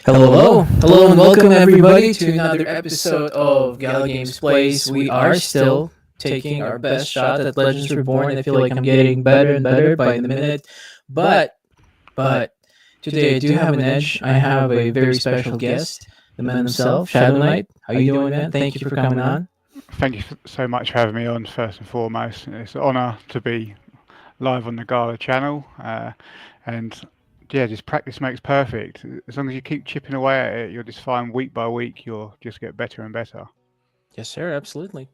Hello, and welcome everybody to another episode of Gala Games Plays. We are still taking our best shot at Legends Reborn. I feel like I'm getting better and better by the minute, but today I do have an edge. I have a very special guest, the man himself, Shadow Knight. How you doing, man? Thank you for coming on. Thank you so much for having me on, first and foremost. It's an honour to be live on the Gala channel. And yeah, just practice makes perfect. As long as you keep chipping away at it, you'll just find week by week you'll just get better and better. Yes, sir. Absolutely.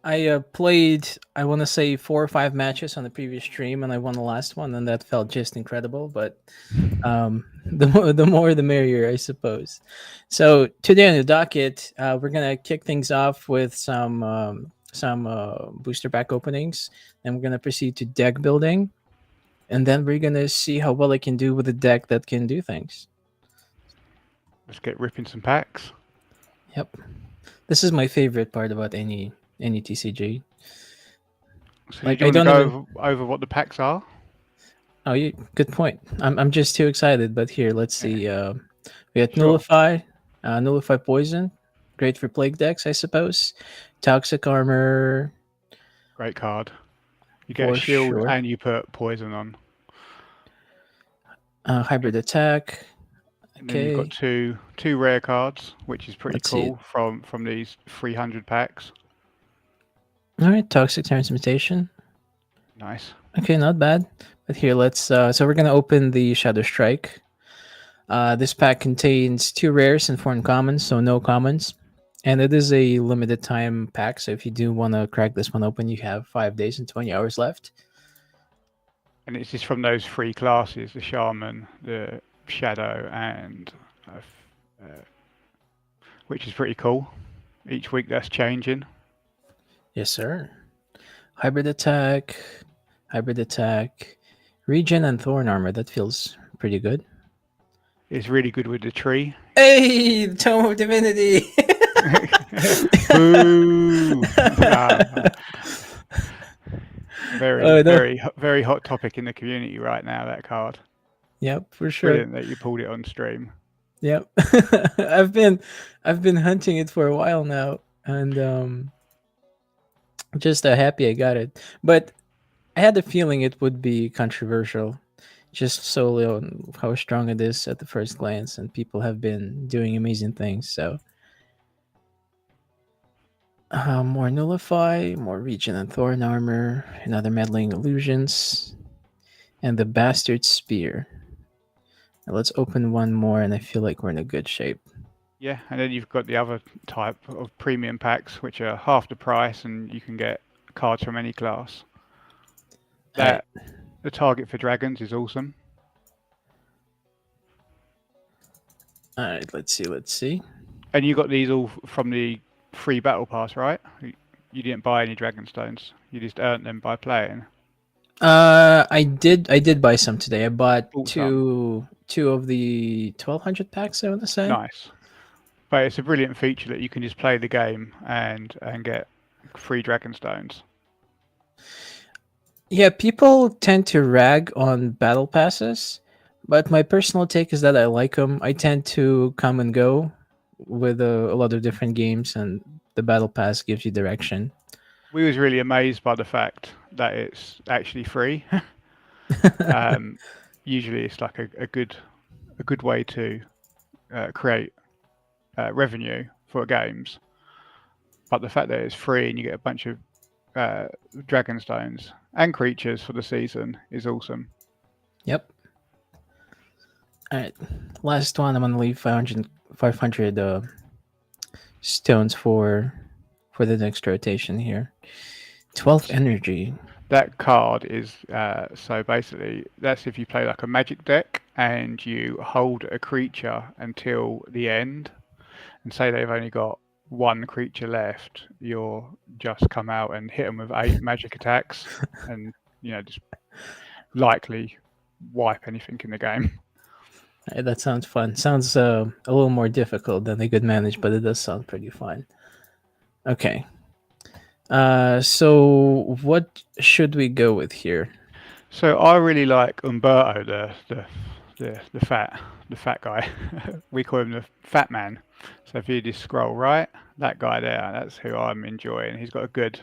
I played, I want to say 4 or 5 matches on the previous stream, and I won the last one, and that felt just incredible. But the more the merrier, I suppose. So today on the docket, we're gonna kick things off with some booster pack openings, and we're gonna proceed to deck building, and then we're gonna see how well I can do with a deck that can do things. Let's get ripping some packs. Yep, this is my favorite part about any TCG. So Like do you I want to don't go even. over what the packs are? Oh, good point. I'm just too excited. But here, let's Yeah, see. We got sure. Nullify Poison, great for plague decks, I suppose. Toxic Armor Great card. You get a for shield sure. and you put poison on. Hybrid Attack. And then you've got Okay, two rare cards, which is pretty let's see it. cool from these 300 packs. All right, Toxic Transmutation. Nice. Okay, not bad. But here, let's. So we're gonna open the Shadow Strike. This pack contains 2 rares and 4 uncommons, so no commons. And it is a limited time pack, so if you do want to crack this one open, you have 5 days and 20 hours left. And it's just from those three classes: the shaman, the shadow, and which is pretty cool. Each week that's changing. Yes, sir. Hybrid attack, hybrid attack, regen and thorn armor. That feels pretty good. It's really good with the tree. Hey, the Tome of Divinity. Boo! Nah, very, Oh no. very, very hot topic in the community right now. That card. Yep, for sure. Brilliant that you pulled it on stream. Yep. I've been hunting it for a while now, and just happy I got it. But I had the feeling it would be controversial, just solely on how strong it is at the first glance, and people have been doing amazing things. So, more nullify, more regen and thorn armor, another meddling illusions, and the bastard spear. Now let's open one more, and I feel like we're in a good shape. Yeah, and then you've got the other type of premium packs, which are half the price, and you can get cards from any class. All right. That the target for dragons is awesome. All right. Let's see. Let's see. And you got these all from the free battle pass, right? You didn't buy any dragon stones. You just earned them by playing. I did buy some today. I bought Bought some. two of the 1200 packs, I want to say. Nice. But it's a brilliant feature that you can just play the game and get free dragon stones. Yeah, people tend to rag on battle passes, but my personal take is that I like them. I tend to come and go with a lot of different games, and the battle pass gives you direction. We was really amazed by the fact that it's actually free. Usually, it's like a good way to create revenue for games. But the fact that it's free and you get a bunch of dragon stones and creatures for the season is awesome. Yep. All right, last one. I'm gonna leave 500 stones for the next rotation here. 12 energy. That card is so basically that's if you play like a magic deck and you hold a creature until the end, and say they've only got one creature left, you'll just come out and hit them with 8 magic attacks, and just likely wipe anything in the game. That sounds fun. Sounds a little more difficult than a good manage, but it does sound pretty fun. Okay. So what should we go with here? So I really like Umberto, the fat guy. We call him the fat man. So if you just scroll right, that guy there, that's who I'm enjoying. He's got a good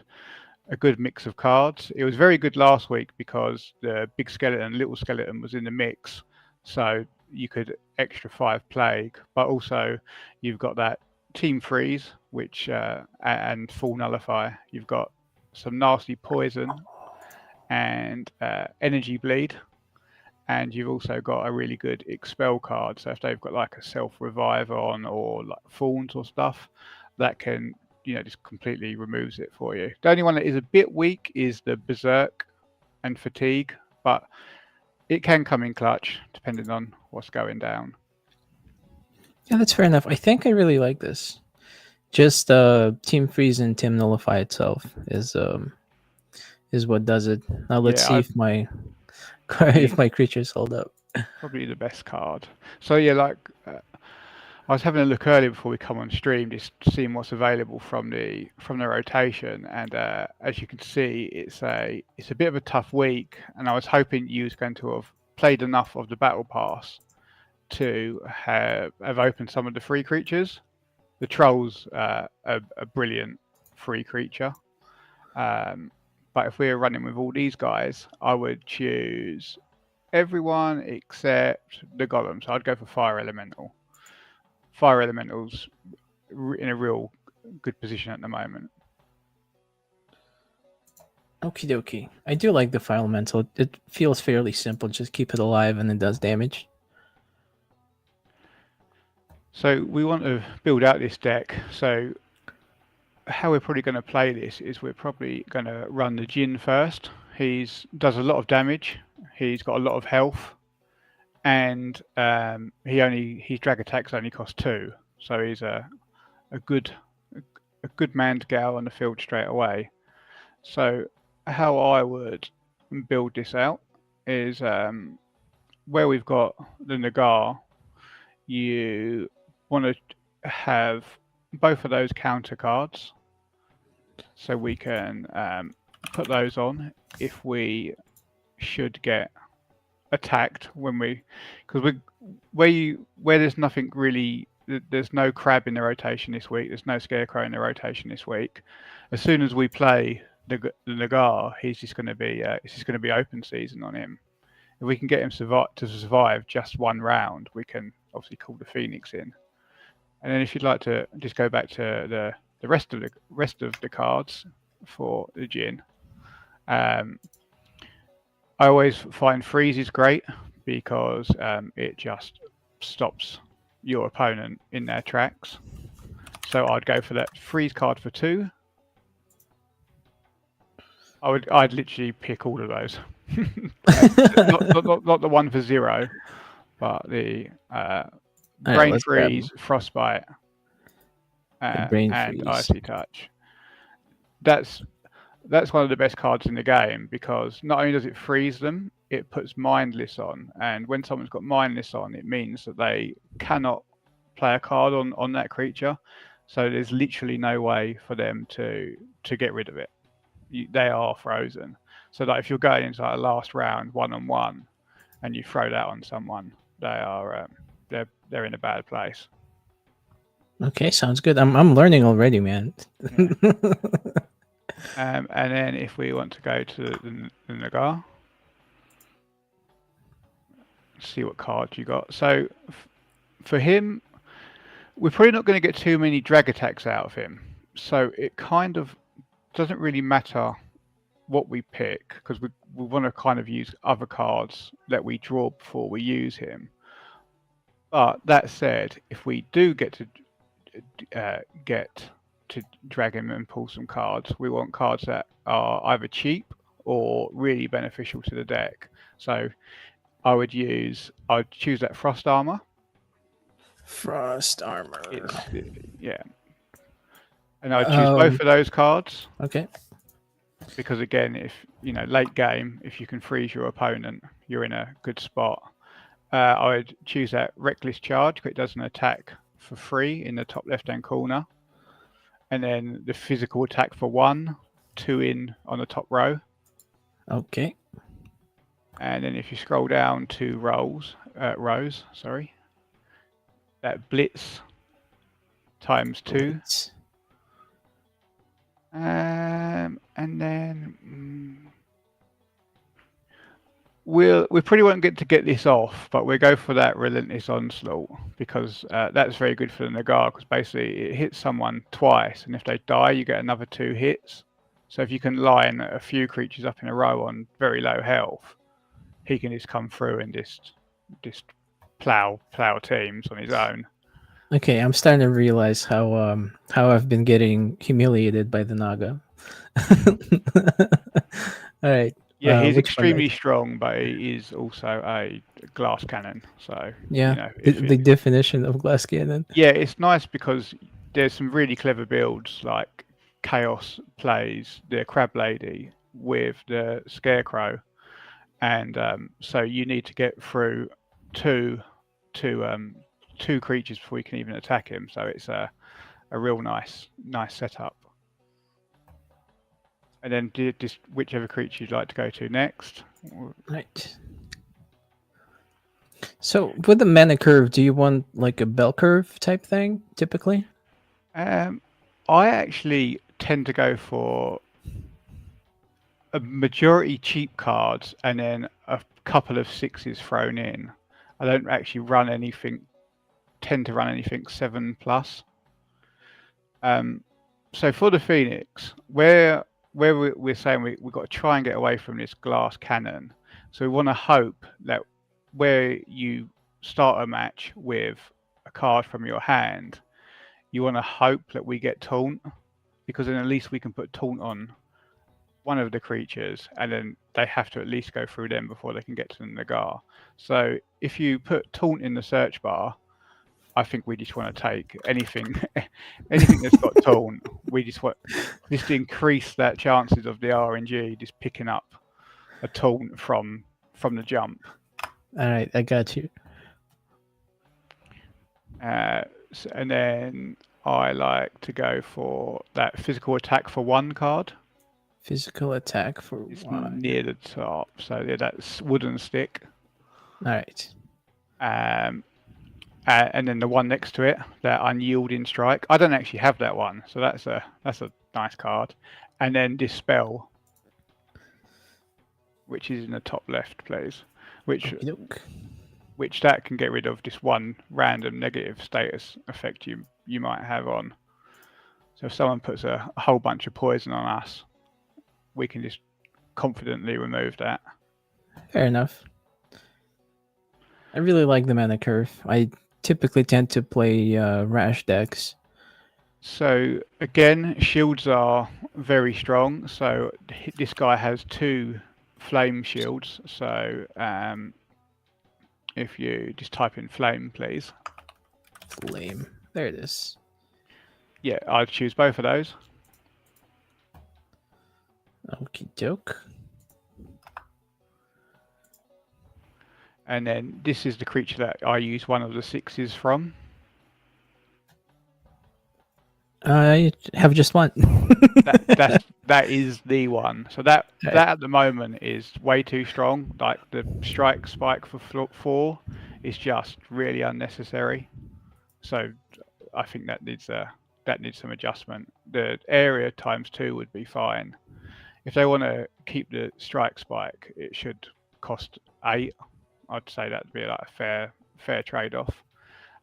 mix of cards. It was very good last week because the big skeleton, little skeleton was in the mix, so you could extra 5 plague, but also you've got that team freeze, which and full nullify. You've got some nasty poison and energy bleed, and you've also got a really good expel card. So if they've got like a self revive on or like fawns or stuff, that can just completely removes it for you. The only one that is a bit weak is the berserk and fatigue, but it can come in clutch depending on what's going down. Yeah, that's fair enough. I think I really like this. Just Team Freeze and Team Nullify itself is what does it. Now let's Yeah, see if my probably if my creatures hold up. probably the best card. So yeah, like I was having a look earlier before we come on stream, just seeing what's available from the rotation, and as you can see, it's a bit of a tough week, and I was hoping you was going to have played enough of the battle pass to have opened some of the free creatures. The trolls are a brilliant free creature, but if we're running with all these guys, I would choose everyone except the golem. So I'd go for fire elemental. Fire elementals in a real good position at the moment. Okie dokie. I do like the Fire Elemental. It feels fairly simple. Just keep it alive and it does damage. So we want to build out this deck. So how we're probably going to play this is we're probably going to run the Jin first. Does a lot of damage. He's got a lot of health, and his drag attacks only cost 2. So he's a good man to get out on the field straight away. So how I would build this out is where we've got the Nagar, you want to have both of those counter cards, so we can put those on if we should get attacked because where there's nothing really, there's no crab in the rotation this week, there's no scarecrow in the rotation this week. As soon as we play the Nagar, it's just going to be open season on him. If we can get him to survive just one round, we can obviously call the Phoenix in. And then if you'd like to just go back to the rest of the cards for the Jin, I always find freeze is great because it just stops your opponent in their tracks. So I'd go for that freeze card for 2. I'd literally pick all of those. not the one for 0, but the brain freeze, frostbite, and icy touch. That's one of the best cards in the game because not only does it freeze them, it puts mindless on, and when someone's got mindless on, it means that they cannot play a card on that creature. So there's literally no way for them to get rid of it. They are frozen. So that if you're going into like a last round 1-on-1 and you throw that on someone, they're in a bad place. Okay, sounds good. I'm learning already, man. Yeah. And then if we want to go to the Nagar, see what cards you got. So for him, we're probably not going to get too many drag attacks out of him. So it kind of doesn't really matter what we pick because we want to kind of use other cards that we draw before we use him. But that said, if we do get to drag him and pull some cards, we want cards that are either cheap or really beneficial to the deck. So I'd choose that Frost Armor. Frost Armor. Yeah. And I'd choose both of those cards. Okay. Because again, if late game, if you can freeze your opponent, you're in a good spot. I would choose that Reckless Charge because it does an attack for free in the top left-hand corner, and then the physical attack for 1, 2 in on the top row. Okay. And then if you scroll down to rows, sorry, that blitz times 2. Blitz. And then we probably won't get this off, but we'll go for that relentless onslaught because that's very good for the Nagar because basically it hits someone twice, and if they die, you get another 2 hits. So if you can line a few creatures up in a row on very low health, he can just come through and just plow teams on his own. Okay, I'm starting to realize how I've been getting humiliated by the Naga. All right. Yeah, he's Which one? extremely strong, but he is also a glass cannon. So Yeah, you know, if the definition of glass cannon. yeah, it's nice because there's some really clever builds like Chaos plays the Crab Lady with the Scarecrow, and so you need to get through two two creatures before you can even attack him. So it's a real nice setup. And then just whichever creature you'd like to go to next. Right. So with the mana curve, do you want like a bell curve type thing typically? I actually tend to go for a majority cheap cards and then a couple of 6s thrown in. I don't actually tend to run anything 7+. So for the Phoenix, where we're saying we've got to try and get away from this glass cannon. So we want to hope that where you start a match with a card from your hand, you want to hope that we get taunt, because then at least we can put taunt on one of the creatures, and then they have to at least go through them before they can get to the Nagar. So if you put taunt in the search bar, I think we just want to take anything that's got taunt. We just want to increase that chances of the RNG just picking up a taunt from the jump. All right, I got you. And then I like to go for that physical attack for 1 card. Physical attack for It's 1. near the top. So yeah, that's wooden stick. All right. And then the one next to it, that unyielding strike. I don't actually have that one, so that's a nice card. And then dispel, which is in the top left, please. Which that can get rid of just one random negative status effect you might have on. So if someone puts a whole bunch of poison on us, we can just confidently remove that. Fair enough. I really like the mana curve. I typically tend to play rash decks. So again, shields are very strong. So this guy has 2 flame shields. So if you just type in flame, please. Flame. There it is. Yeah, I'd choose both of those. Okie doke. And then this is the creature that I use one of the 6s from. I have just one. that is the one. So that at the moment is way too strong. Like the strike spike for 4 is just really unnecessary. So I think that needs some adjustment. The area times 2 would be fine. If they want to keep the strike spike, it should cost 8. I'd say that'd be like a fair trade-off.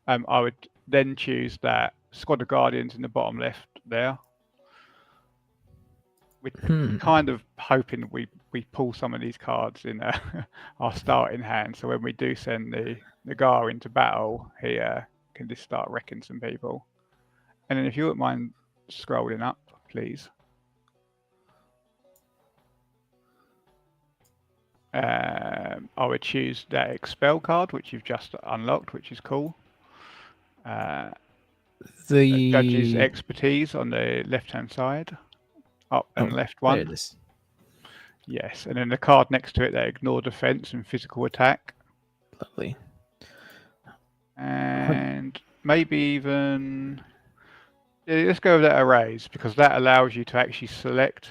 I would then choose that Squad of Guardians in the bottom left there. We're kind of hoping we pull some of these cards in our starting hand, so when we do send the Nagar into battle, he can just start wrecking some people. And then if you wouldn't mind scrolling up, please. I would choose that Expel card, which you've just unlocked, which is cool. The Judge's Expertise on the left-hand side. Up and left one. There it is. Yes, and then the card next to it, that Ignore Defense and Physical Attack. Lovely. And maybe even... Yeah, let's go with that Erase, because that allows you to actually select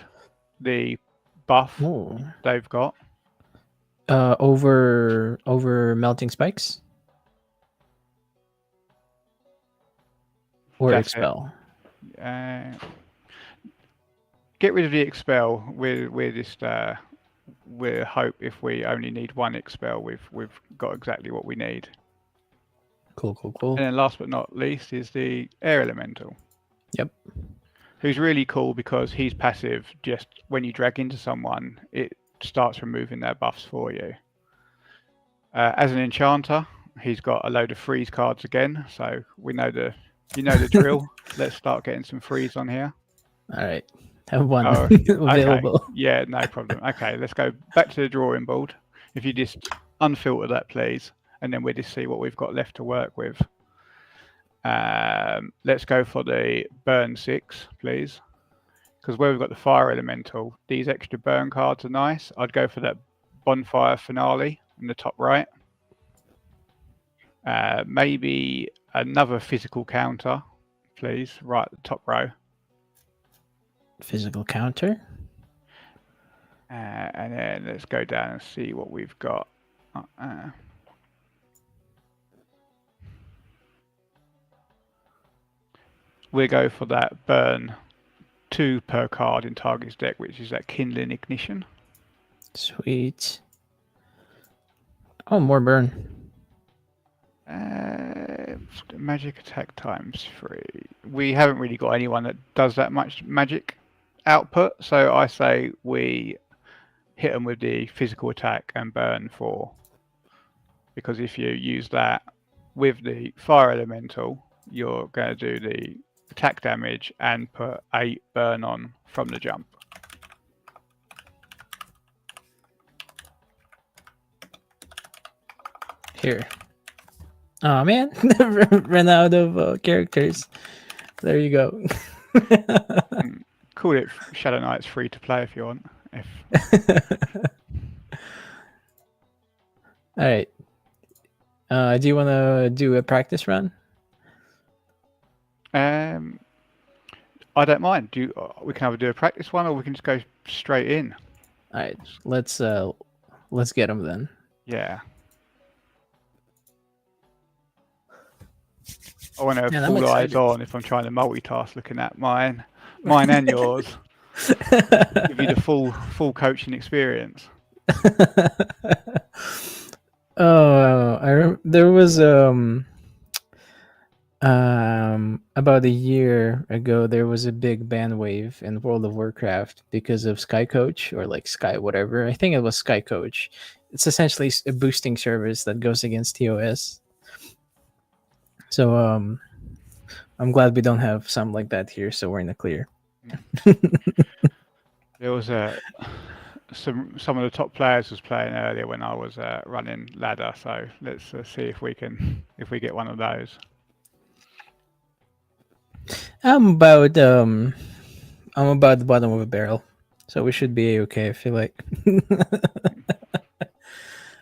the buff they've got. Over melting spikes or That's it. expel. Uh, get rid of the expel. We're just we'll hope if we only need one expel, we've got exactly what we need. Cool, cool, cool. And then last but not least is the air elemental. Yep. Who's really cool because he's passive. Just when you drag into someone, it starts removing their buffs for you. As an enchanter, he's got a load of freeze cards again, so we know the drill. Let's start getting some freeze on here. All right. Have one Oh, available. Okay. Yeah, no problem. Okay, let's go back to the drawing board. If you just unfilter that, please, and then we'll just see what we've got left to work with. Let's go for the burn 6, please. Because where we've got the fire elemental, these extra burn cards are nice. I'd go for that bonfire finale in the top right. Maybe another physical counter, please, right at the top row. Physical counter. And then let's go down and see what we've got. We'll go for that burn 2 per card in target's deck, which is that kindling ignition. Sweet. Oh, more burn. Magic attack ×3. We haven't really got anyone that does that much magic output, so I say we hit them with the physical attack and burn 4. Because if you use that with the fire elemental, you're going to do the attack damage and put 8 burn on from the jump. Here. Oh man, ran out of characters. There you go. Call it Shadow Knight's free to play if you want. All right. Do you want to do a practice run? I don't mind. We can either do a practice one or we can just go straight in. All right. Let's get them then. Yeah. I want to have full eyes on if I'm trying to multitask, looking at mine and yours. Give you the full coaching experience. Oh, there was about a year ago there was a big ban wave in World of Warcraft because of Sky Coach or like Sky whatever. I think it was Sky Coach. It's essentially a boosting service that goes against TOS. So I'm glad we don't have something like that here, so we're in the clear. There was some of the top players was playing earlier when I was running ladder, so let's see if we get one of those. I'm about the bottom of a barrel, so we should be okay. I feel like.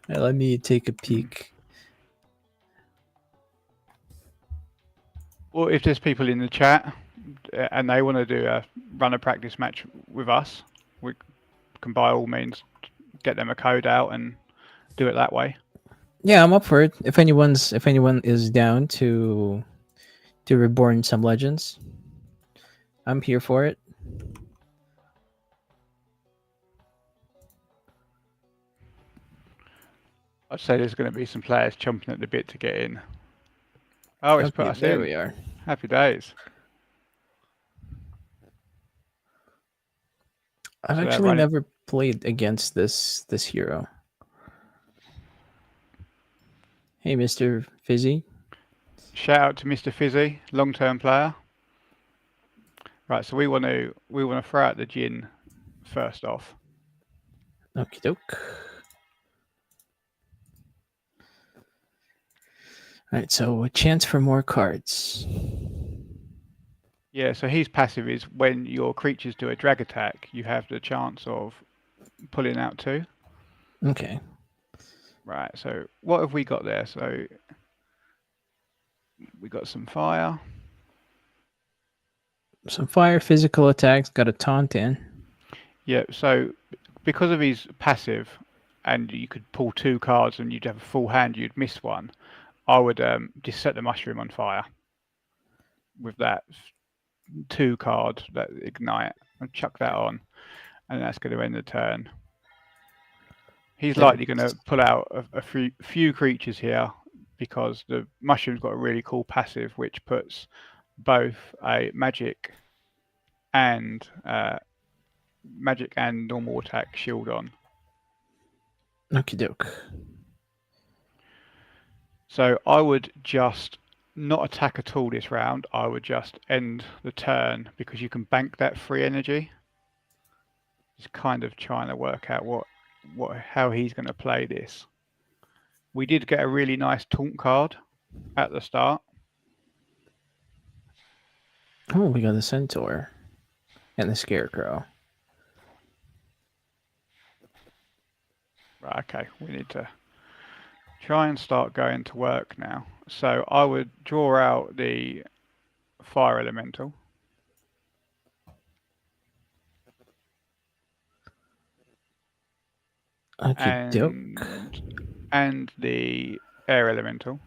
Let me take a peek. Or if there's people in the chat and they want to run a practice match with us, we can by all means get them a code out and do it that way. Yeah, I'm up for it. If anyone is down to reborn some legends, I'm here for it. I'd say there's going to be some players chomping at the bit to get in. Oh, it's put us in. There we are. Happy days. I've actually never played against this hero. Hey, Mr. Fizzy. Shout out to Mr. Fizzy, long-term player. Right, so we want to throw out the Jin first off. Okie doke. All right, so a chance for more cards. Yeah, so his passive is when your creatures do a drag attack, you have the chance of pulling out 2. Okay. Right, so what have we got there? So we got some fire. Some fire, physical attacks, got a taunt in. Yeah, so because of his passive, and you could pull 2 cards and you'd have a full hand, you'd miss one, I would just set the mushroom on fire with that 2 card, that ignite, and chuck that on, and that's going to end the turn. He's There likely it going to is. pull out a few creatures here because the mushroom's got a really cool passive which puts both a and magic and normal attack shield on. Okie doke. So I would just not attack at all this round. I would just end the turn because you can bank that free energy. Just kind of trying to work out how he's going to play this. We did get a really nice taunt card at the start. Oh, we got the centaur and the scarecrow. Right, okay, we need to try and start going to work now. So I would draw out the fire elemental. Okie doke. And the air elemental.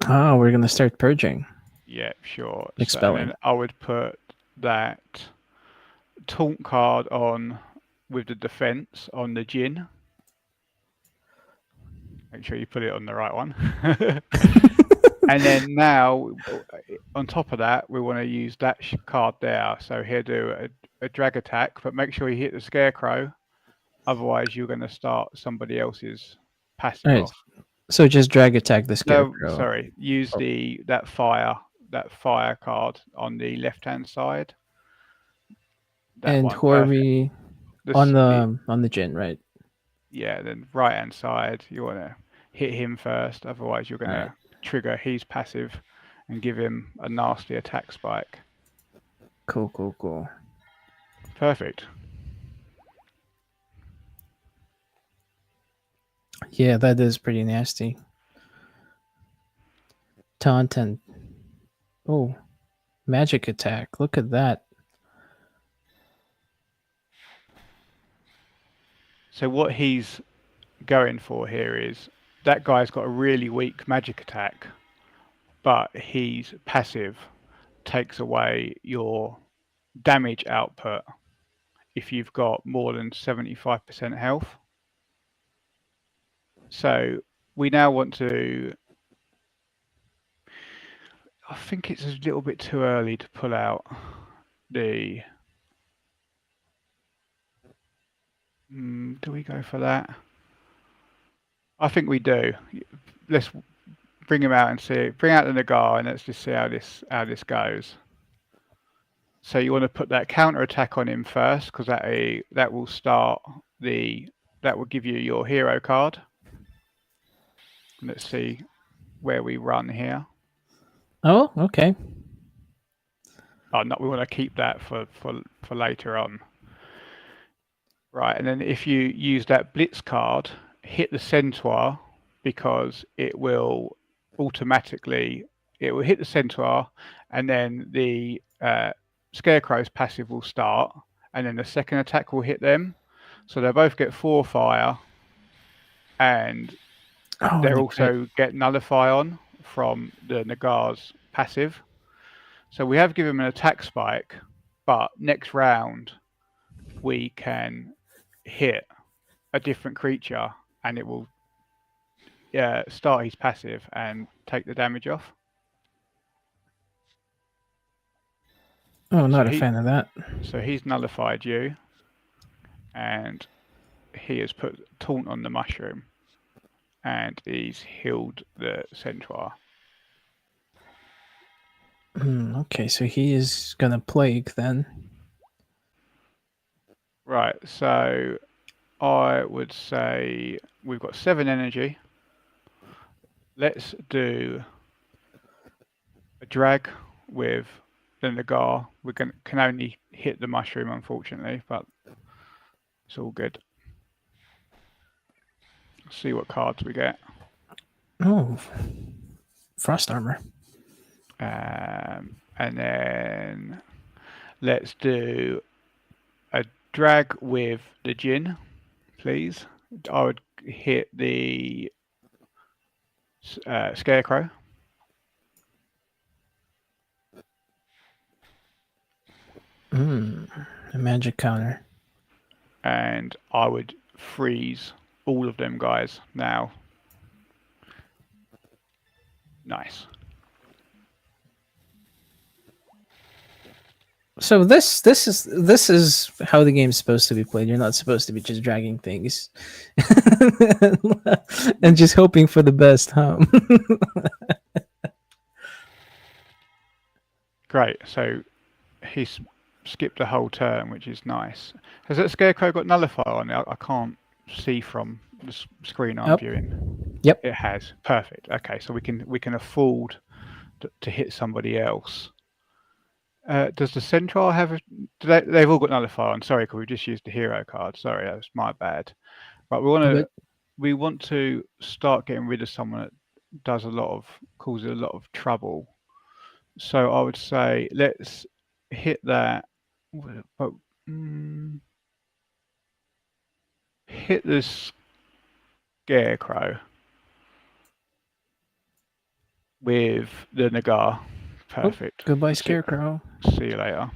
Oh, we're gonna start purging. Yeah, sure. So, and Expelling. then I would put that taunt card on with the defense on the Jinn. Make sure you put it on the right one. And then now, on top of that, we want to use that card there. So here, do a drag attack, but make sure you hit the scarecrow. Otherwise, you're going to start somebody else's passive All right. off. So just drag attack the No, scarecrow. sorry. Use that fire card on the left-hand side. That And one. who are Perfect. we on the Jin, right? Yeah, then right-hand side, you want to hit him first. Otherwise, you're going to trigger his passive and give him a nasty attack spike. Cool. Perfect. Yeah, that is pretty nasty. Taunt and magic attack. Look at that. So what he's going for here is that guy's got a really weak magic attack, but his passive takes away your damage output if you've got more than 75% health. So we now want to... I think it's a little bit too early to pull out the... do we go for that? I think we do. Let's bring him out and see. Bring out the Nagar and let's just see how this goes. So you want to put that counter attack on him first because that will start that will give you your hero card. Let's see where we run here. Oh, okay. Oh no, we want to keep that for later on. Right, and then if you use that blitz card, hit the centaur because it will automatically hit the centaur, and then the scarecrow's passive will start, and then the second attack will hit them. So they both get 4 fire, and they also get nullify on from the Nagar's passive. So we have given them an attack spike, but next round we can hit a different creature and it will start his passive and take the damage off. Oh, not a fan of that. So he's nullified you and he has put taunt on the mushroom and he's healed the centaur. Okay, so he is gonna plague then. Right, so I would say we've got 7 energy. Let's do a drag with the Nagar. We can only hit the mushroom, unfortunately, but it's all good. Let's see what cards we get. Oh, frost armor. And then let's do a drag with the Jinn, please. I would hit the Scarecrow. A magic counter. And I would freeze all of them guys now. Nice. So this is how the game's supposed to be played. You're not supposed to be just dragging things and just hoping for the best, huh? Great. So he's skipped a whole turn, which is nice. Has that Scarecrow got Nullifier on it? I can't see from the screen I'm Oh, viewing. yep. It has. Perfect. Okay, so we can afford to hit somebody else. Does the Centaur have a... They've all got Nullifier on. Sorry, because we just used the hero card. Sorry, that was my bad. But we want to start getting rid of someone that does causes a lot of trouble. So I would say let's hit that. But hit the Scarecrow with the Nagar. Perfect. Goodbye, Scarecrow. See you later.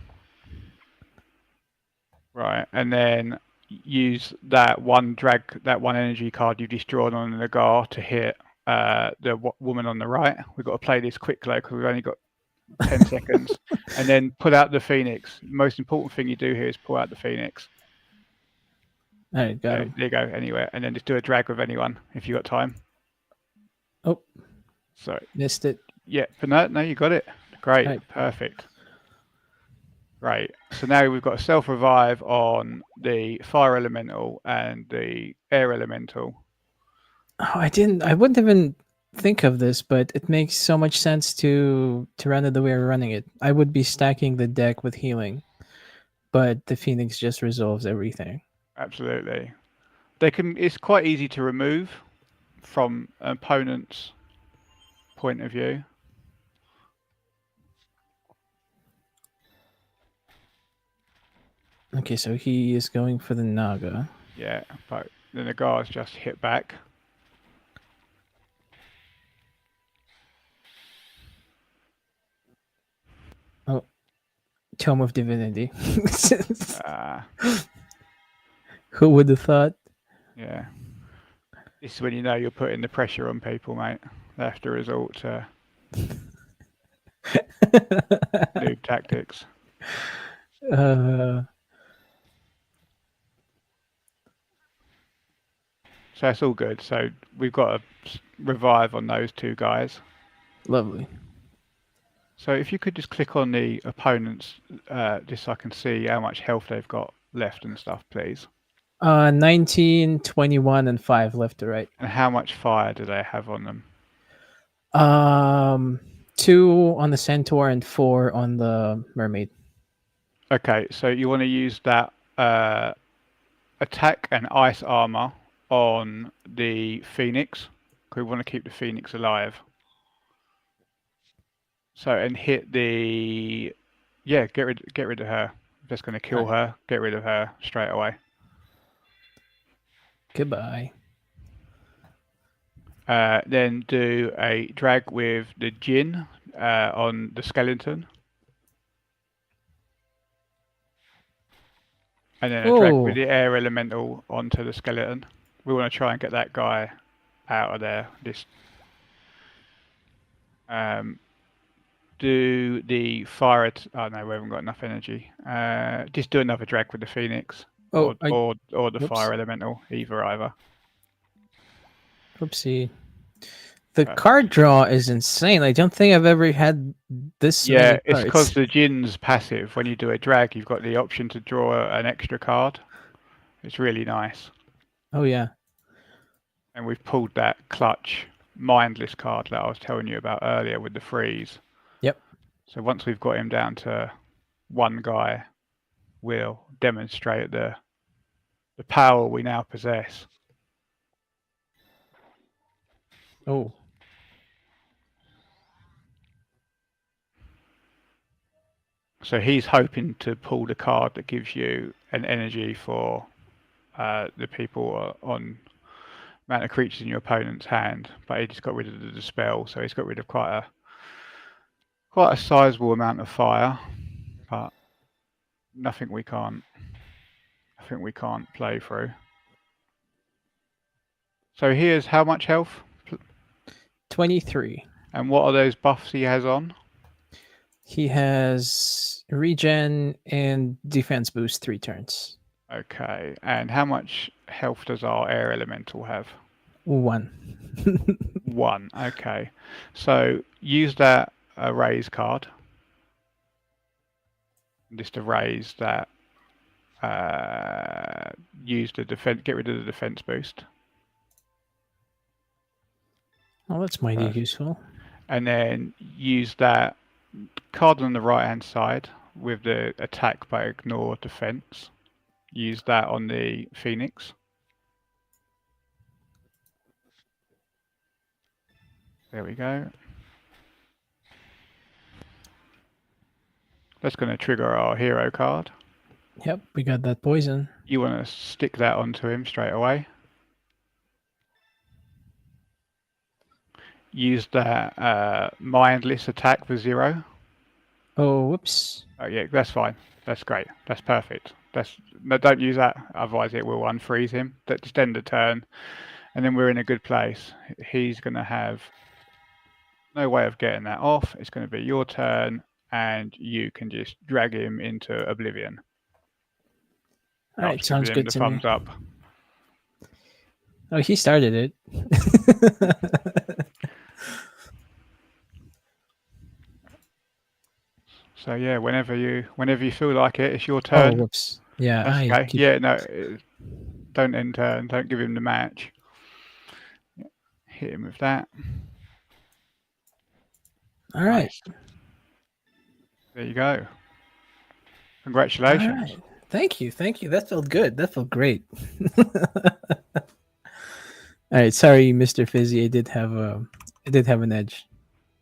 Right, and then use that one energy card you've just drawn on the Nagar to hit the woman on the right. We've got to play this quick though because we've only got 10 seconds. And then put out the Phoenix. Most important thing you do here is pull out the Phoenix. All right, got him. There you go, anywhere. And then just do a drag with anyone if you got time. Oh, sorry. Missed it. Yeah, but no, you got it. Great, right. Perfect. Right, so now we've got a self-revive on the fire elemental and the air elemental. Oh, I wouldn't even think of this, but it makes so much sense to run it the way we're running it. I would be stacking the deck with healing, but the Phoenix just resolves everything. Absolutely. It's quite easy to remove from an opponent's point of view. Okay, so he is going for the Naga. Yeah, but the Nagar's just hit back. Oh, Tome of Divinity. Who would have thought? Yeah. This is when you know you're putting the pressure on people, mate. They have to resort to noob tactics. So that's all good. So we've got a revive on those two guys. Lovely. So if you could just click on the opponents, just so I can see how much health they've got left and stuff, please. 19, 21, and 5 left to right. And how much fire do they have on them? 2 on the Centaur and 4 on the Mermaid. Okay, so you want to use that attack and ice armor on the Phoenix. We want to keep the Phoenix alive. So and hit the get rid of her. Just going to kill her. Get rid of her straight away. Goodbye. Then do a drag with the Jinn on the skeleton. And then a drag with the air elemental onto the skeleton. We want to try and get that guy out of there. Just do the fire. Oh no, we haven't got enough energy. Just do another drag with the Phoenix or the fire elemental, either. Oopsie. The card draw is insane. I don't think I've ever had this many cards. It's because the Jinn's passive. When you do a drag, you've got the option to draw an extra card. It's really nice. Oh, yeah. And we've pulled that clutch mindless card that I was telling you about earlier with the freeze. Yep. So once we've got him down to one guy, we'll demonstrate the power we now possess. Oh. So he's hoping to pull the card that gives you an energy for the people on amount of creatures in your opponent's hand, but he just got rid of the dispel, so he's got rid of quite a sizable amount of fire, but nothing we can't play through. So here's how much health? 23. And what are those buffs he has on? He has regen and defense boost 3 turns. Okay, and how much health does our air elemental have? 1. 1. Okay, so use that raise card. Just to raise that. Use the defense. Get rid of the defense boost. Oh, that's mighty useful. And then use that card on the right hand side with the attack but ignore defense. Use that on the Phoenix. There we go. That's going to trigger our hero card. Yep, we got that poison. You want to stick that onto him straight away. Use that mindless attack for 0. Oh, whoops. Oh yeah, that's fine. That's great. That's perfect. No, don't use that, otherwise it will unfreeze him. Just end the turn, and then we're in a good place. He's going to have no way of getting that off. It's going to be your turn, and you can just drag him into oblivion. All right, sounds good to me. Thumbs up. Oh, he started it. So yeah, whenever you feel like it, it's your turn. Oh, whoops. Yeah. That's okay. Yeah, no, don't end turn. Don't give him the match. Hit him with that. All right. Nice. There you go. Congratulations. All right. Thank you. That felt good. That felt great. All right. Sorry, Mr. Fizzy. I did have an edge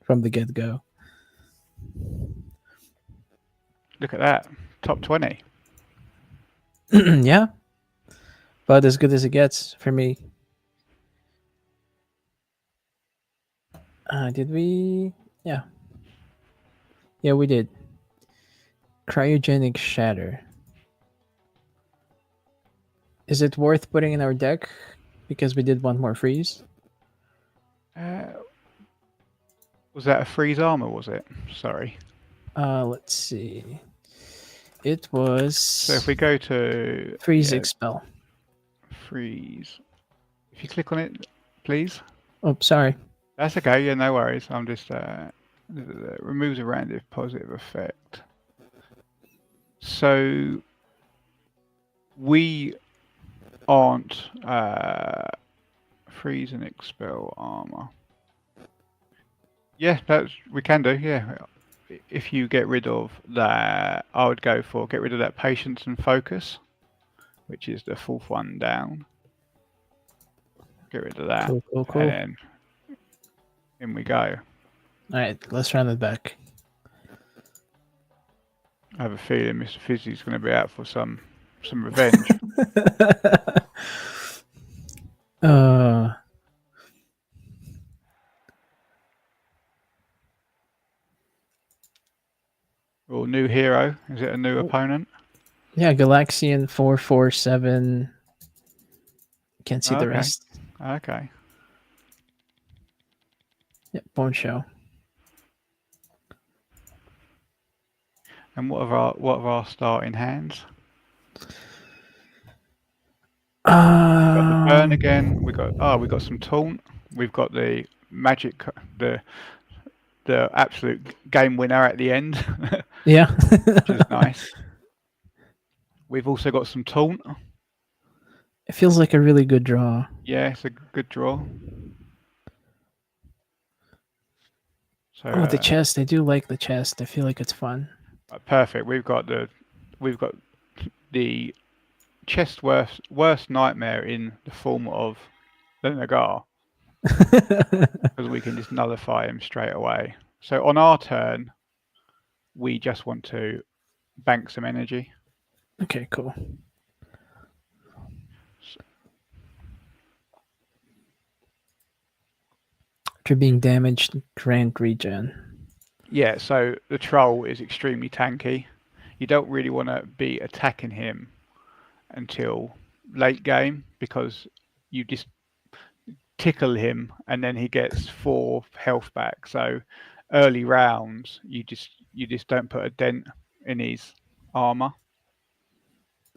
from the get-go. Look at that. Top 20. Yeah. About as good as it gets for me. Did we? Yeah. Yeah, we did. Cryogenic Shatter. Is it worth putting in our deck because we did one more freeze? Was that a freeze armor, was it? Sorry. Let's see. It was... So if we go to... Freeze Expel. Freeze. If you click on it, please. Oh, sorry. That's okay. Yeah, no worries. I'm just... removes a random positive effect. So... We aren't... freeze and expel armor. Yeah, we can do, yeah. If you get rid of that, I would go for get rid of that patience and focus, which is the 4th one down. Get rid of that. Cool. And then in we go. Alright, let's run it back. I have a feeling Mr. Fizzy's going to be out for some revenge. Or new hero. Is it a new opponent? Yeah, Galaxian 447. Can't see the rest. Okay. Yep, won't show. And what of our starting hands? We got the burn again. We got some taunt. We've got the magic, the absolute game winner at the end. Yeah. Which is nice. We've also got some taunt. It feels like a really good draw. Yeah, it's a good draw. So, the chest. I do like the chest. I feel like it's fun. Perfect. We've got the chest worst nightmare in the form of the Nagar. Because we can just nullify him straight away. So on our turn, we just want to bank some energy. Okay, cool. After being damaged, grant regen. Yeah, so the troll is extremely tanky. You don't really want to be attacking him until late game because you just tickle him and then he gets 4 health back. So early rounds, you just don't put a dent in his armor.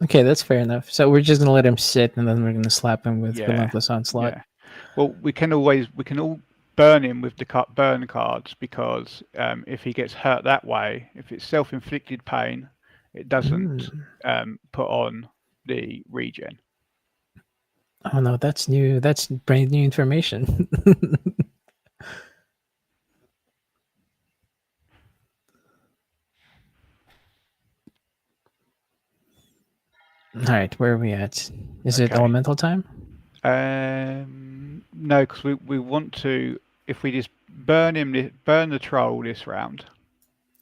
Okay, that's fair enough. So we're just gonna let him sit, and then we're gonna slap him with Yeah, relentless onslaught. yeah. Well, we can all burn him with the burn cards because if he gets hurt that way, if it's self-inflicted pain, it doesn't Mm. put on the regen. Oh no, that's new. That's brand new information. All right, where are we at? Is it Okay. elemental time? No, because we want to. If we just burn him, burn the troll this round,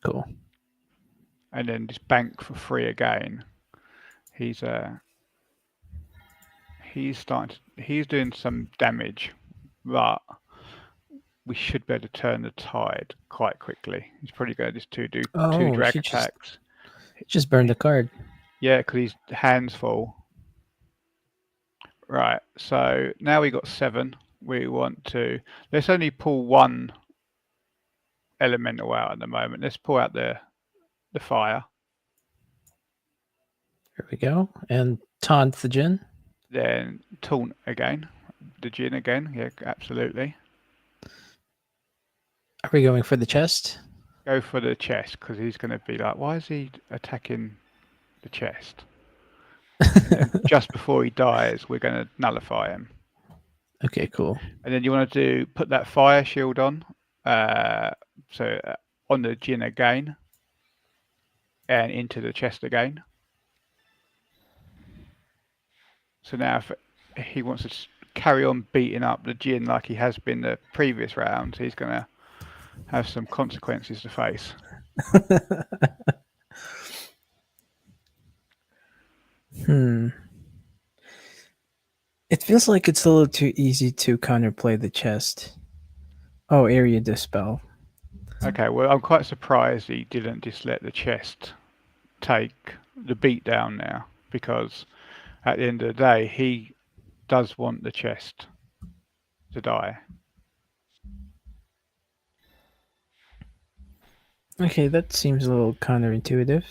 Cool. and then just bank for free again. He's he's starting. He's doing some damage, but we should be able to turn the tide quite quickly. He's probably going to just do two Oh, drag he just attacks. just burned the card. Yeah, because his hands full. Right. So now we got 7. We want to. Let's only pull one elemental out at the moment. Let's pull out the fire. Here we go. And taunt the Jin. Then taunt again. The Jin again. Yeah, absolutely. Are we going for the chest? Go for the chest because he's going to be like, why is he attacking the chest? And then just before he dies, we're going to nullify him. Okay, cool. And then you want to put that fire shield on. So on the Jin again. And into the chest again. So now if he wants to carry on beating up the Jin like he has been the previous round, he's going to have some consequences to face. Hmm. It feels like it's a little too easy to counterplay the chest. Oh, area dispel. Okay, well, I'm quite surprised he didn't just let the chest take the beat down now, because at the end of the day, he does want the chest to die. Okay, that seems a little counterintuitive.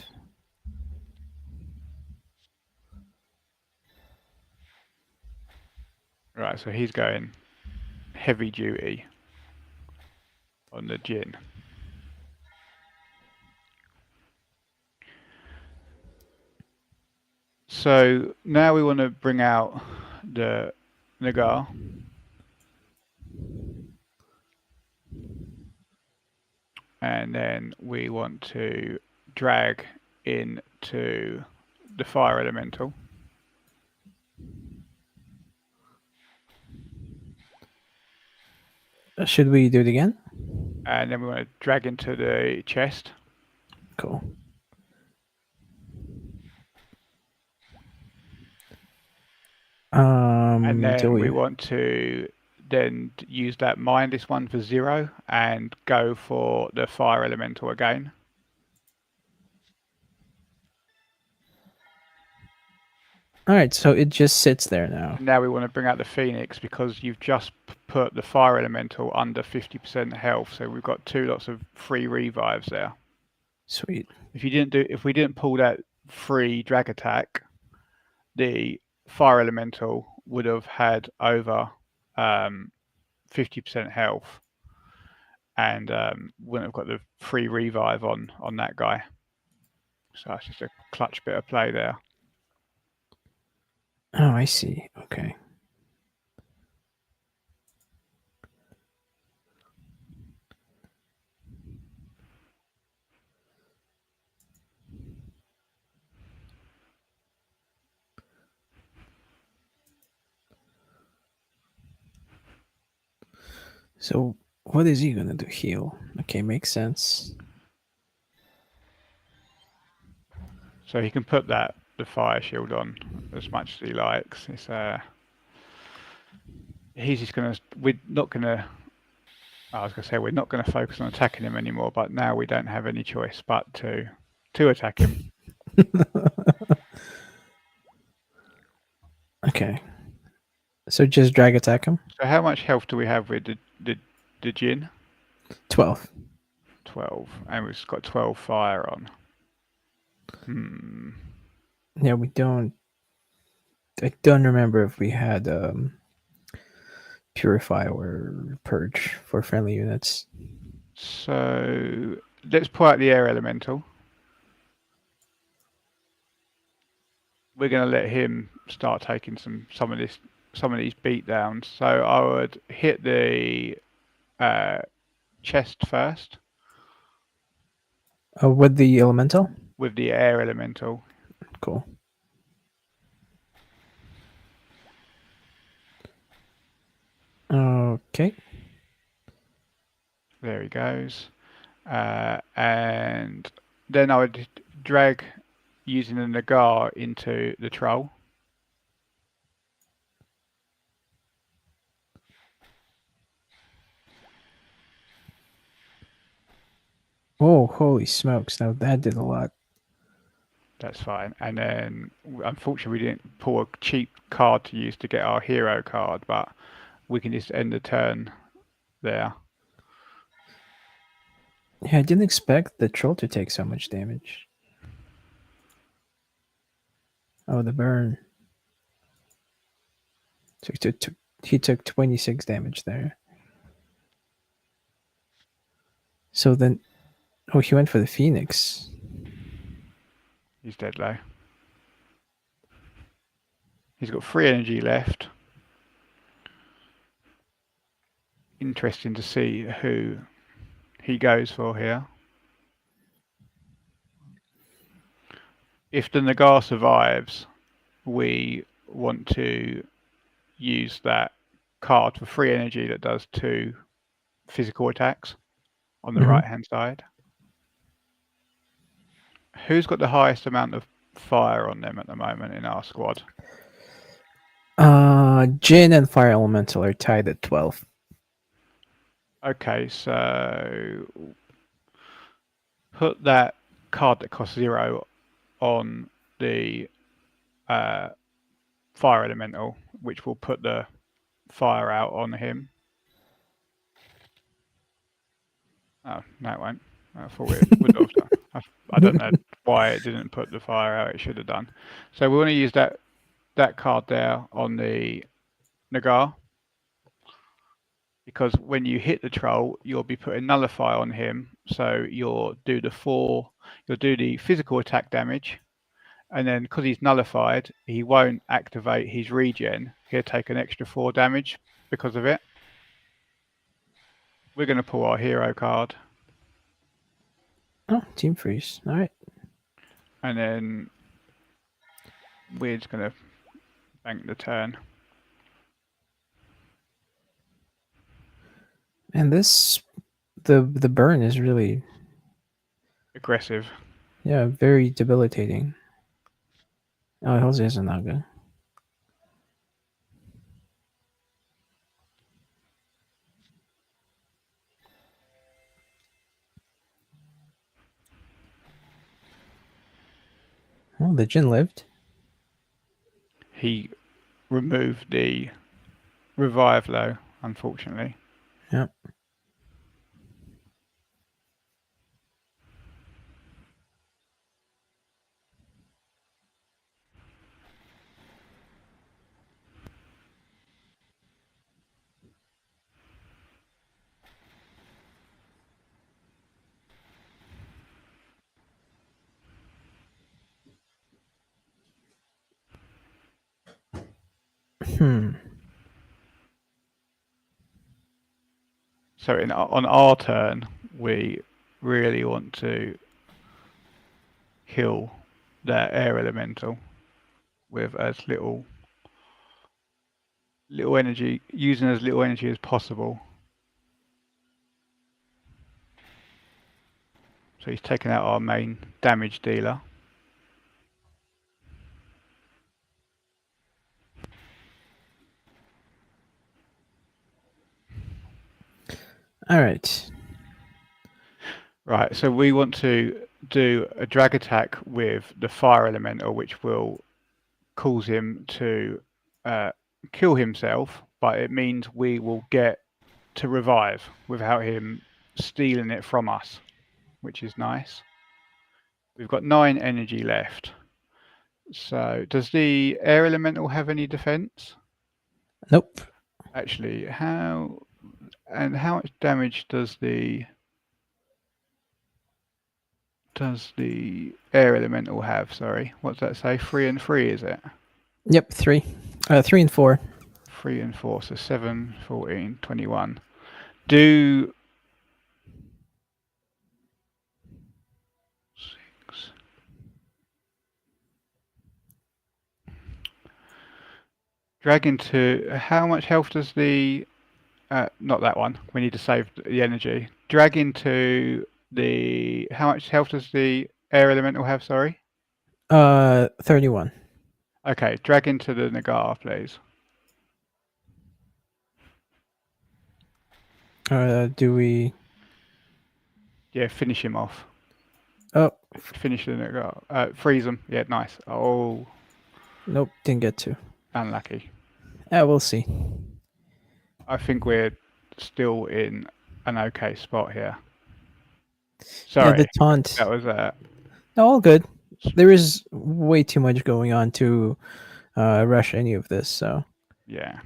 Right, so he's going heavy duty on the Jin. So now we want to bring out the Nagar. And then we want to drag into the fire elemental. Should we do it again? And then we want to drag into the chest. Cool. And Do then we we? want to then use that mindless one for 0 and go for the fire elemental again. All right, so it just sits there now. And now we want to bring out the Phoenix because you've just put the fire elemental under 50% health, so we've got 2 lots of free revives there. Sweet. If we didn't pull that free drag attack, the fire elemental would have had over 50% health and wouldn't have got the free revive on that guy. So that's just a clutch bit of play there. Oh, I see. Okay. So what is he gonna do? Heal. Okay, makes sense. So he can put the fire shield on as much as he likes. He's just gonna. We're not gonna. I was gonna say we're not gonna focus on attacking him anymore, but now we don't have any choice but to attack him. Okay. So just drag attack him. So how much health do we have with the Jinn? 12. 12, and we've got 12 fire on. Hmm. Yeah, we don't. I don't remember if we had purify or purge for friendly units. So let's pull out the air elemental. We're going to let him start taking some of these beat downs. So I would hit the chest first With the elemental. with the air elemental. Cool. Okay. There he goes. And then I would drag using the Nagar into the troll. Oh, holy smokes! Now that did a lot. That's fine. And then, unfortunately, we didn't pull a cheap card to use to get our hero card, but we can just end the turn there. Yeah, I didn't expect the troll to take so much damage. Oh, the burn. He took 26 damage there. So then, oh, he went for the phoenix. He's dead low. He's got 3 energy left. Interesting to see who he goes for here. If the Nagar survives, we want to use that card for 3 energy that does 2 physical attacks on the right hand side. Who's got the highest amount of fire on them at the moment in our squad? Jin and fire elemental are tied at 12. Okay, so put that card that costs 0 on the fire elemental, which will put the fire out on him. Oh, no, it won't. I thought it would have done. I don't know why it didn't put the fire out. It should have done. So we want to use that card there on the Nagar, because when you hit the troll, you'll be putting nullify on him. So you'll do the physical attack damage, and then because he's nullified, he won't activate his regen. He'll take an extra 4 damage because of it. We're going to pull our hero card. Oh, team freeze. All right. And then we're just going to bank the turn. And the burn is really, Aggressive. yeah, very debilitating. Oh, Jose is a Naga. Oh, the Jin lived. He removed the revive though, unfortunately. Yep. Hmm. So on our turn, we really want to kill that air elemental with as little energy, using as little energy as possible. So he's taken out our main damage dealer. All right. Right, so we want to do a drag attack with the fire elemental, which will cause him to uh, kill himself, but it means we will get to revive without him stealing it from us, which is nice. We've got 9 energy left. So, does the air elemental have any defense? Nope. Actually, how much damage does the air elemental have? Sorry, what's that say? 3 and 3, is it? Yep. 3. 3 and 4. 3 and 4, so 7, 14, 21. Do 6. Drag into how much health does the not that one. We need to save the energy. Drag into the how much health does the air elemental have? Sorry. 31. Okay, drag into the Nagar, please. Do we? Yeah, finish him off. Oh, Finish the Nagar. Freeze him. Yeah, nice. Oh, nope. Didn't get to. unlucky. We'll see. I think we're still in an okay spot here. Yeah, the Sorry, taunt. that was No, all good. There is way too much going on to rush any of this. So yeah.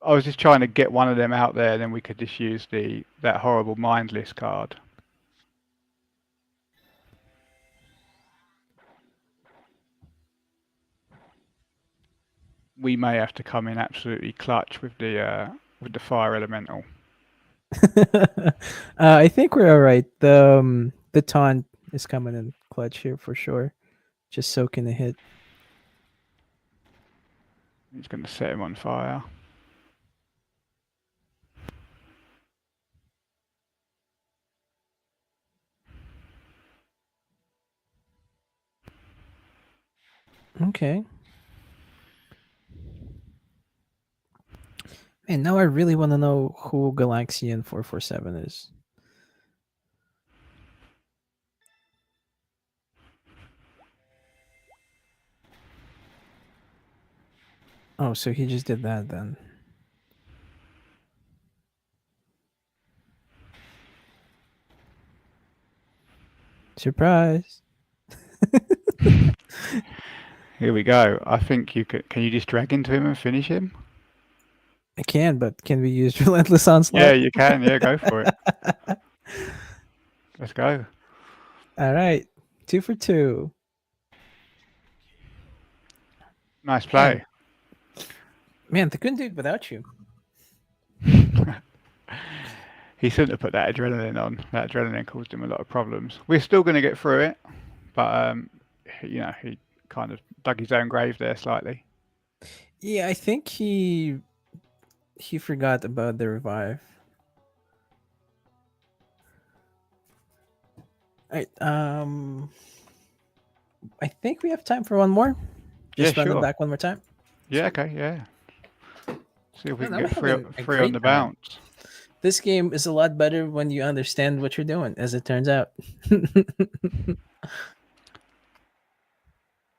I was just trying to get one of them out there, then we could just use that horrible mindless card. We may have to come in absolutely clutch with the fire elemental. I think we're all right. The taunt is coming in clutch here for sure. Just soaking the hit. He's going to set him on fire. Okay. Man, now I really want to know who Galaxian 447 is. Oh, so he just did that then. Surprise. Here we go. I think you can you just drag into him and finish him? I can, but can we use Relentless Onslaught? Yeah, you can. Yeah, go for it. Let's go. All right. 2 for 2. Nice Man, play. man, they couldn't do it without you. He shouldn't have put that adrenaline on. That adrenaline caused him a lot of problems. We're still going to get through it, but he kind of dug his own grave there slightly. Yeah, I think he forgot about the revive. All right. I think we have time for one more. Yeah, Just run them sure. back one more time. Yeah, okay, yeah. See if we Man, can I'm get three, having a three on great the time. bounce. This game is a lot better when you understand what you're doing, as it turns out.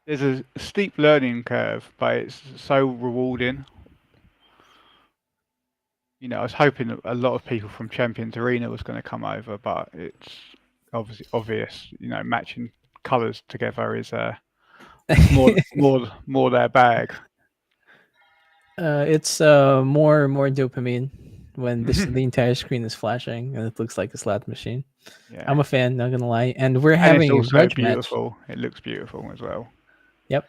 There's a steep learning curve, but it's so rewarding. I was hoping that a lot of people from Champions Arena was going to come over, but it's obviously obvious. Matching colours together is more their bag. It's more dopamine when the entire screen is flashing and it looks like a slot machine. I'm Yeah, a fan, not gonna lie. And we're and it's having a also grudge match. beautiful. It looks beautiful as well. Yep.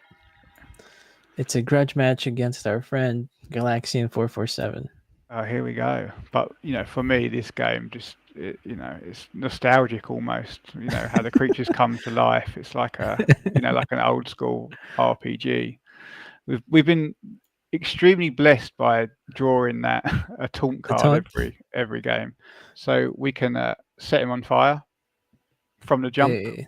It's a grudge match against our friend Galaxian 447. Oh, here we go. But for me, this game it's nostalgic almost. How the creatures come to life. It's like like an old school RPG. We've been extremely blessed by drawing that a taunt The card taunt. every game, so we can set him on fire from the jump Eh,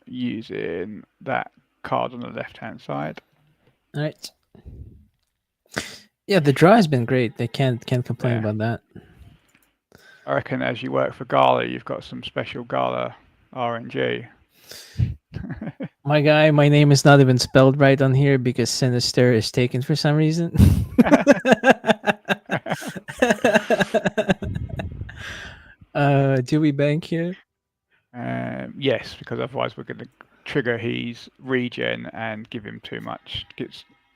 using that card on the left hand side. all right. Yeah, the draw has been great. They can't complain Yeah. about that. I reckon as you work for Gala, you've got some special Gala RNG. My guy, my name is not even spelled right on here because Cynister is taken for some reason. Do we bank here? Yes, because otherwise we're going to trigger his regen and give him too much.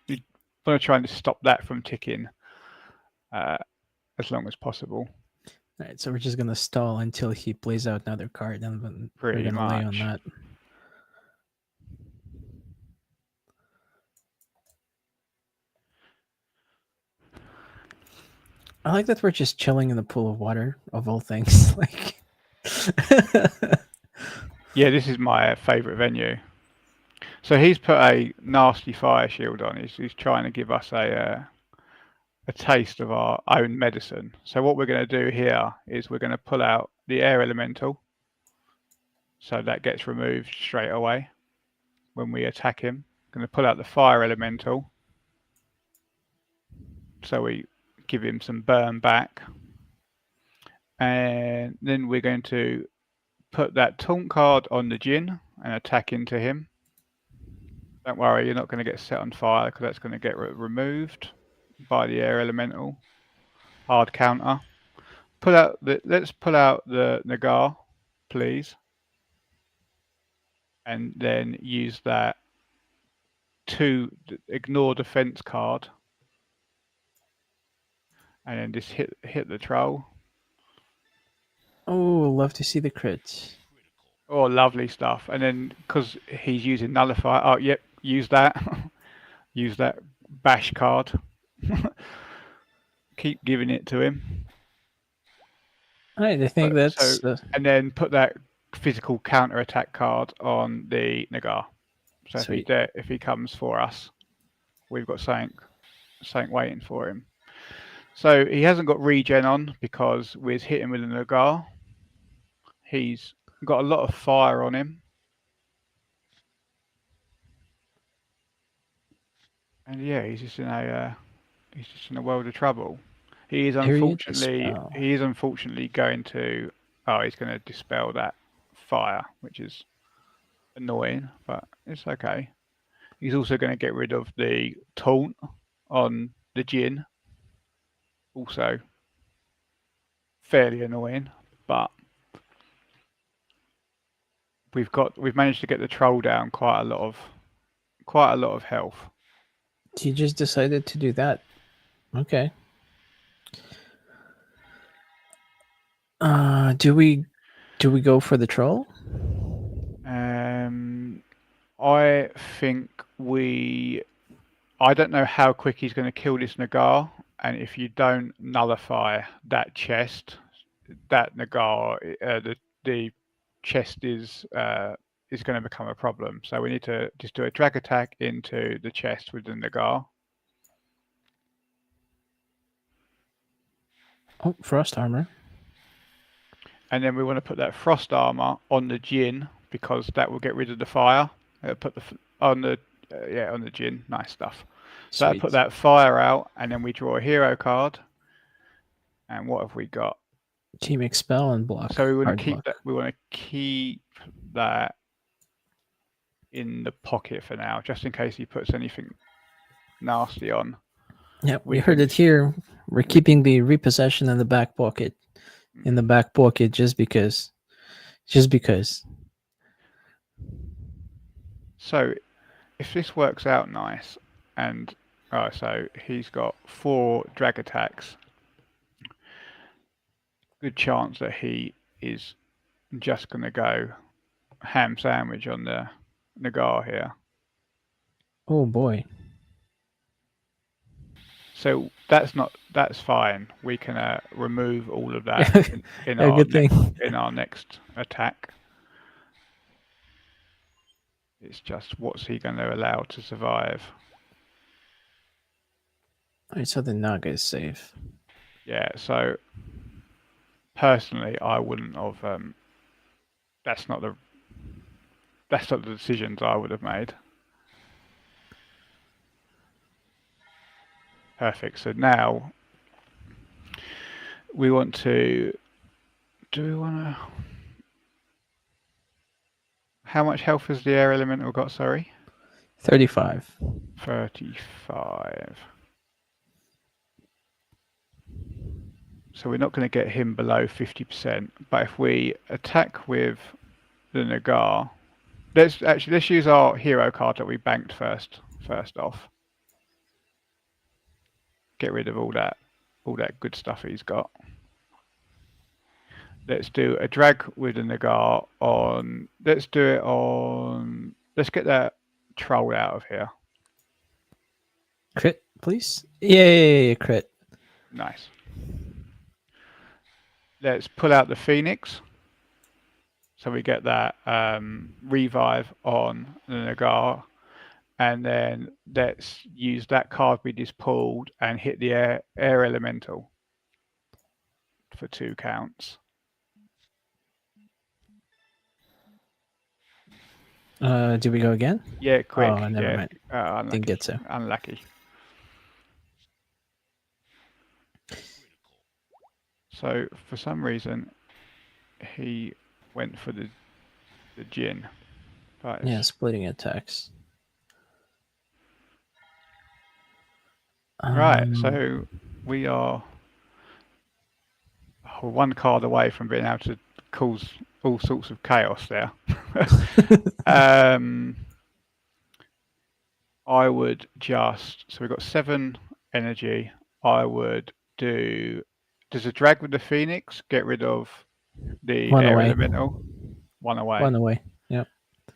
We want to try and stop that from ticking uh, as long as possible. All right, so we're just gonna stall until he plays out another card, and then we're Pretty gonna lay on much. that. I like that we're just chilling in the pool of water, of all things. Like, Yeah, this is my favourite venue. So he's put a nasty fire shield on. He's trying to give us a taste of our own medicine. So what we're going to do here is we're going to pull out the air elemental. So that gets removed straight away when we attack him. Going to pull out the fire elemental. So we give him some burn back. And then we're going to put that taunt card on the Jinn and attack into him. Don't worry, you're not going to get set on fire because that's going to get removed by the air elemental. Hard counter. Let's pull out the Nagar, please, and then use that to ignore defense card, and then just hit the troll. oh, love to see the crits. Oh, lovely stuff! And then because he's using nullify, oh yep, use that, use that bash card. Keep giving it to him. All right, I think So that's and then put that physical counter attack card on the Nagar. So sweet. if he comes for us, we've got something waiting for him. So he hasn't got regen on because we're hitting with a Nagar. He's got a lot of fire on him. And yeah, he's just in a world of trouble. Area dispel. He is unfortunately going to he's going to dispel that fire, which is annoying, but it's okay. He's also going to get rid of the taunt on the Jinn, also fairly annoying, but we've managed to get the troll down quite a lot of health. He just decided to do that. Okay. Do we go for the troll? I think I don't know how quick he's going to kill this Nagar, and if you don't nullify that chest, that Nagar, the chest is going to become a problem. So we need to just do a drag attack into the chest with the Nagar. Oh, frost armor. And then we want to put that frost armor on the Jinn because that will get rid of the fire. Put the on the on the Jinn. Nice stuff. So I Sweet. put that fire out, and then we draw a hero card. And what have we got? Team expel and block. So we want to Hard keep block. that. We want to keep that in the pocket for now, just in case he puts anything nasty on. Yep, we We heard can. it here. We're keeping the repossession in the back pocket. In the back pocket, just because. Just because. So if this works out nice, and so he's got 4 drag attacks. Good chance that he is just going to go ham sandwich on the Nagar here. Oh boy. So that's fine. We can remove all of that in A good thing. in our next attack. It's just what's he going to allow to survive? Alright, so the Naga is safe. Yeah. So personally, I wouldn't have. That's not the decisions I would have made. Perfect. So now we want to. Do we want to? How much health has the air elemental got? Sorry, 35. 35. So we're not going to get him below 50%. But if we attack with the Nagar, let's use our hero card that we banked first. First off, get rid of all that good stuff he's got. Let's do a drag with the Nagar on. Let's do it on. Let's get that troll out of here. Crit, please. Yay, crit. Nice. Let's pull out the Phoenix. So we get that revive on the Nagar. And then let's use that card we just pulled and hit the air elemental for 2 counts. Do we go again? Yeah, quick. Oh, never mind. Unlucky. Didn't get so. Unlucky. So for some reason, he went for the Jinn. But Yeah, splitting attacks. Right, so we are one card away from being able to cause all sorts of chaos there. I would just, so we've got 7 energy. I would do, does a drag with the Phoenix get rid of the One air away. elemental? 1 away. 1 away. Yep.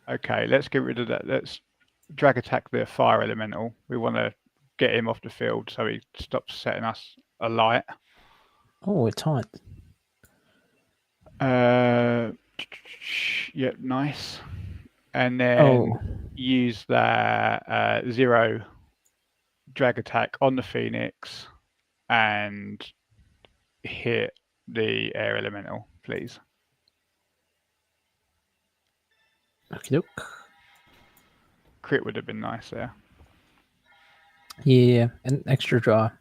Okay, let's get rid of that. Let's drag attack the fire elemental. We want to get him off the field so he stops setting us alight. Oh, a taunt. Yep, nice. And then use that 0 drag attack on the Phoenix and hit the air elemental, please. Okie doke. Crit would have been nice there. Yeah, an extra draw.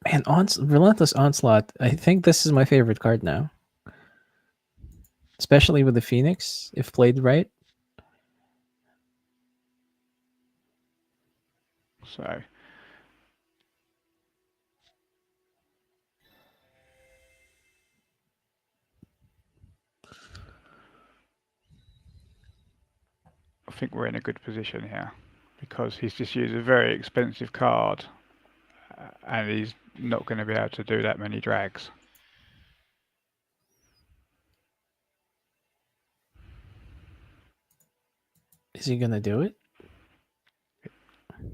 Man, Relentless Onslaught. I think this is my favorite card now. Especially with the Phoenix, if played right. So I think we're in a good position here because he's just used a very expensive card and he's not going to be able to do that many drags. Is he gonna do it?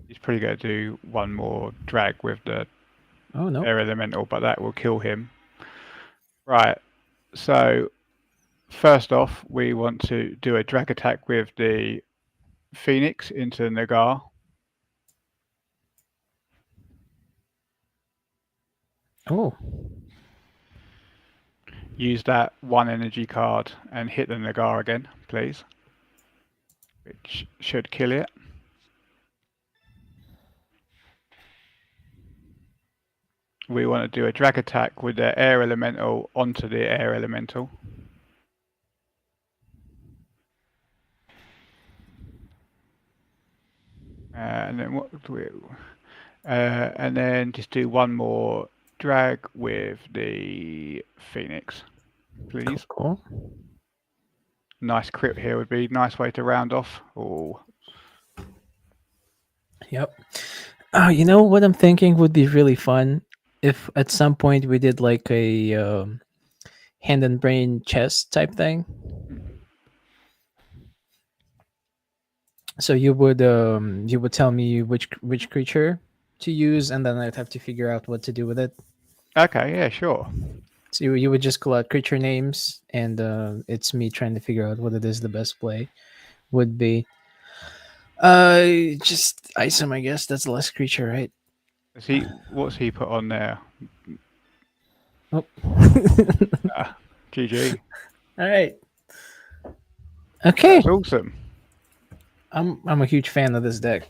He's probably going to do 1 more drag with the air elemental, but that will kill him. Right, so first off, we want to do a drag attack with the Phoenix into Nagar. Oh. Use that 1 energy card and hit the Nagar again, please. Which should kill it. We want to do a drag attack with the air elemental onto the air elemental. And then what do we? And then just do 1 more drag with the Phoenix, please. Cool. Nice crit here would be nice way to round off. Oh. Yep. Oh, you know what I'm thinking would be really fun if at some point we did like a hand and brain chess type thing. So you would tell me which creature to use, and then I'd have to figure out what to do with it. Okay, yeah, sure. So you would just call out creature names, and it's me trying to figure out what it is the best play would be. Just item, I guess. That's less creature, right? What's he put on there? Oh. GG. All right. Okay. That's awesome. I'm a huge fan of this deck.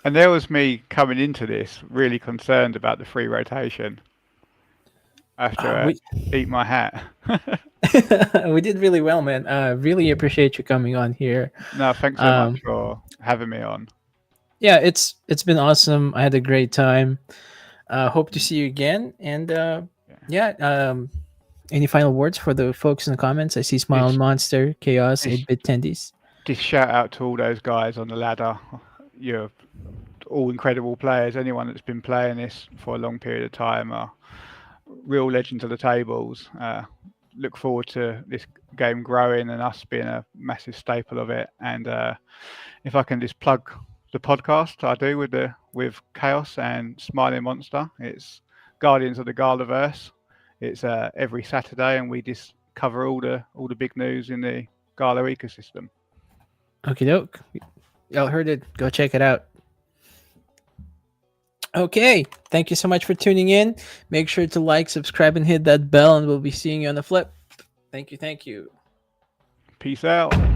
And there was me coming into this really concerned about the free rotation after we eat my hat. we did really well, man. Really appreciate you coming on here. No, thanks so much Um, for having me on. yeah, it's been awesome. I had a great time. Hope to see you again. And Yeah. yeah, any final words for the folks in the comments? I see Smile This, Monster, Chaos, this, 8-Bit Tendies. this shout out to all those guys on the ladder. You're all incredible players. Anyone that's been playing this for a long period of time are real legends of the tables. Look forward to this game growing and us being a massive staple of it. And if I can just plug the podcast I do with Chaos and Smiling Monster, it's Guardians of the Galaverse. It's every Saturday, and we just cover all the big news in the Gala ecosystem. Okie doke. Y'all heard it. Go check it out. Okay. Thank you so much for tuning in. Make sure to like, subscribe, and hit that bell, and we'll be seeing you on the flip. Thank you. Thank you. Peace out.